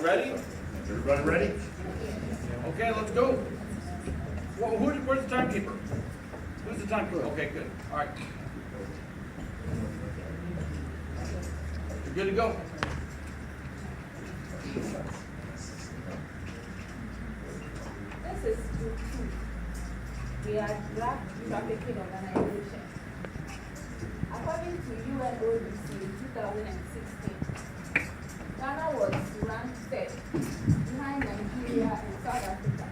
Ready? Everybody ready? Okay, let's go. Well, where's the timekeeper? Who's the timekeeper? Okay, good. All right. You're good to go. This is group 2. We are drug trafficking organization. According to UNODC in 2016, Ghana was ranked third behind Nigeria and South Africa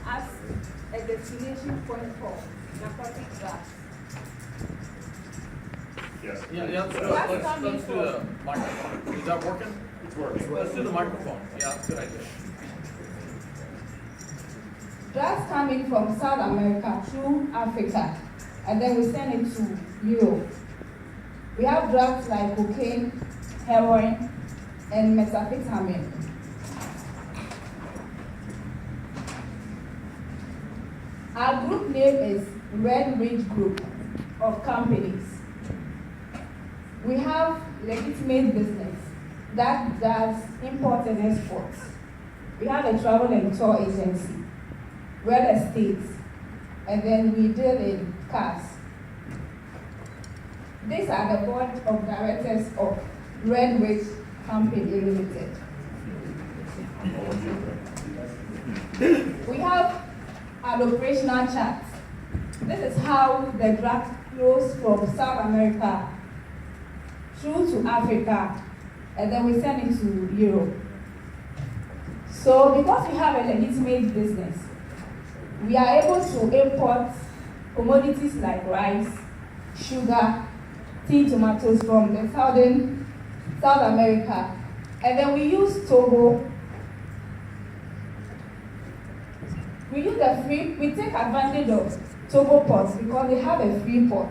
as a destination point for narcotic drugs. Yes. Yeah, let's do the microphone. Is that working? It's working. Let's do the microphone. Yeah, that's a good idea. Drugs coming from South America through Africa, and then we send it to Europe. We have drugs like cocaine, heroin, and methamphetamine. Our group name is Red Ridge Group of Companies. We have legitimate business that does import and exports. We have a travel and tour agency, real estate, and then we deal in cars. These are the board of directors of Red Ridge Company Limited. We have an operational chart. This is how the drug flows from South America through to Africa, and then we send it to Europe. So because we have a legitimate business, we are able to import commodities like rice, sugar, tin tomatoes from the South America, and then we use Togo. We take advantage of Togo ports because they have a free port.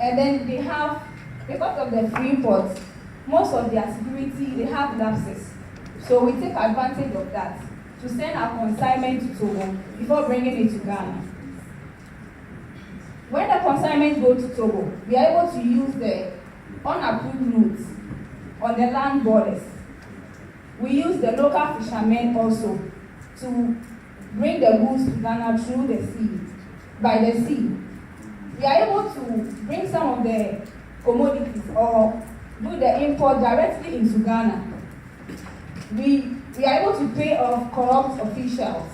And then because of the free port, most of their security, they have lapses. So we take advantage of that to send our consignment to Togo before bringing it to Ghana. When the consignment goes to Togo, we are able to use the unapproved routes on the land borders. We use the local fishermen also to bring the goods to Ghana through the sea, by the sea. We are able to bring some of the commodities or do the import directly into Ghana. We are able to pay off corrupt officials.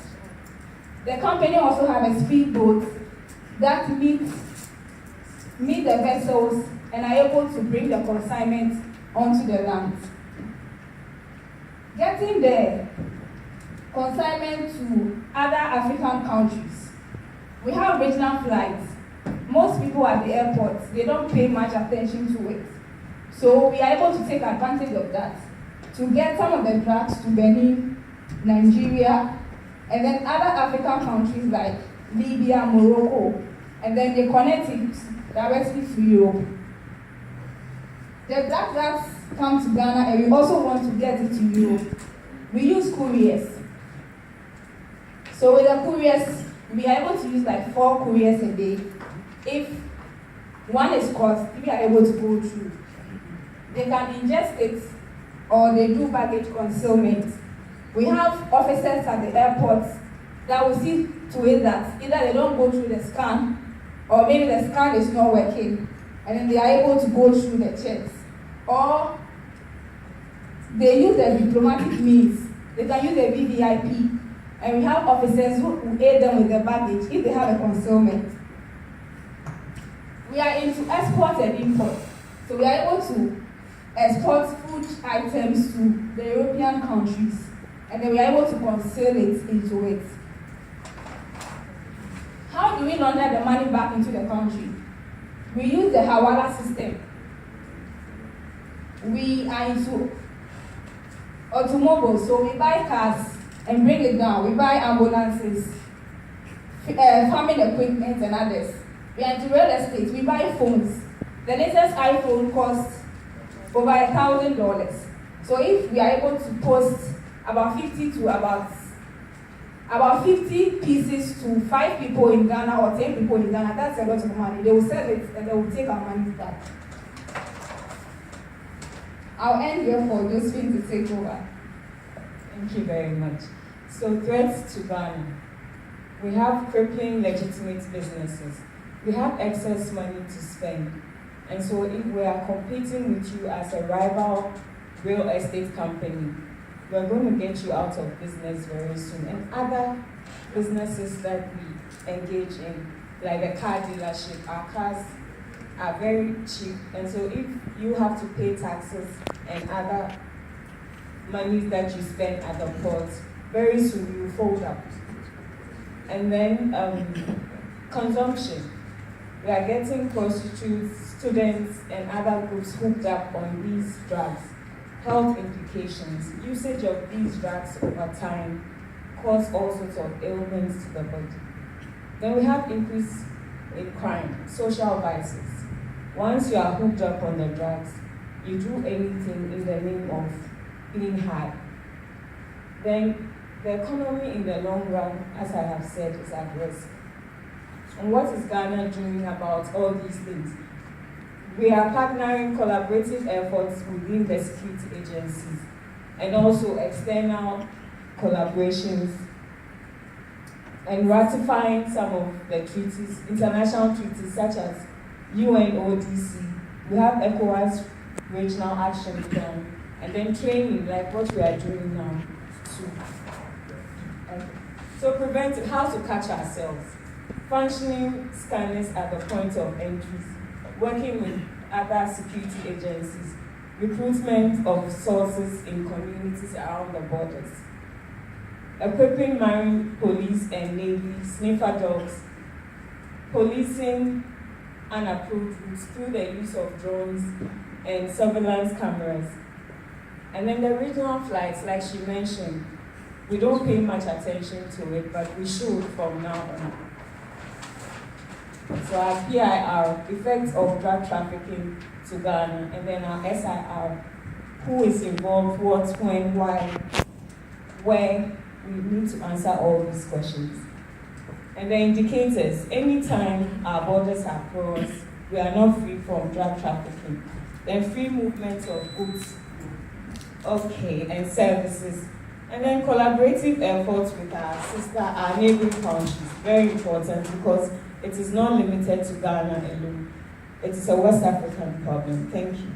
The company also have a speedboat that meet the vessels and are able to bring the consignment onto the land. Getting the consignment to other African countries. We have regional flights. Most people at the airports, they don't pay much attention to it. So we are able to take advantage of that to get some of the drugs to Benin, Nigeria, and then other African countries like Libya, Morocco, and then they connect it directly to Europe. The drugs that come to Ghana, and we also want to get it to Europe. We use couriers. So with the couriers, we are able to use like 4 couriers a day. If one is crossed, we are able to go through. They can ingest it or they do baggage concealment. We have officers at the airports that will see to it that either they don't go through the scan or maybe the scan is not working and then they are able to go through the checks. Or they use the diplomatic means. They can use the VVIP. And we have officers who aid them with the baggage if they have a concealment. We are into export and import. So we are able to export food items to the European countries. And then we are able to conceal it into it. How do we launder the money back into the country? We use the Hawala system. We are into automobiles, so we buy cars and bring it down. We buy ambulances, farming equipment and others. We are into real estate. We buy phones. The latest iPhone costs over $1,000. So if we are able to post about 50 pieces to 5 people in Ghana or 10 people in Ghana, that's a lot of money. They will sell it and they will take our money back. I'll end here for Josephine to take over. Thank you very much. So, threats to Ghana. We have crippling legitimate businesses. We have excess money to spend. And so if we are competing with you as a rival real estate company, we're going to get you out of business very soon. And other businesses that we engage in, like the car dealership, our cars are very cheap. And so if you have to pay taxes and other monies that you spend at the port, very soon you will fold up. And then consumption. We are getting prostitutes, students, and other groups hooked up on these drugs. Health implications. Usage of these drugs over time cause all sorts of ailments to the body. Then we have increase in crime, social vices. Once you are hooked up on the drugs, you do anything in the name of being high. Then the economy in the long run, as I have said, is at risk. And what is Ghana doing about all these things? We are partnering collaborative efforts within the security agencies and also external collaborations and ratifying some of the treaties, international treaties such as UNODC. We have ECOWAS Regional Action Plan, and then training like what we are doing now too. So preventing, how to catch ourselves. Functioning scanners at the point of entries, working with other security agencies, recruitment of sources in communities around the borders, equipping marine police and navy, sniffer dogs, policing unapproved routes through the use of drones and surveillance cameras. And then the regional flights, like she mentioned, we don't pay much attention to it, but we should from now on. So our PIR, effects of drug trafficking to Ghana, and then our SIR, who is involved, what, when, why, where. We need to answer all these questions. And the indicators, anytime our borders are porous, we are not free from drug trafficking. Then free movement of goods, and services. And then collaborative efforts with our neighboring countries, very important because it is not limited to Ghana alone. It is a West African problem. Thank you.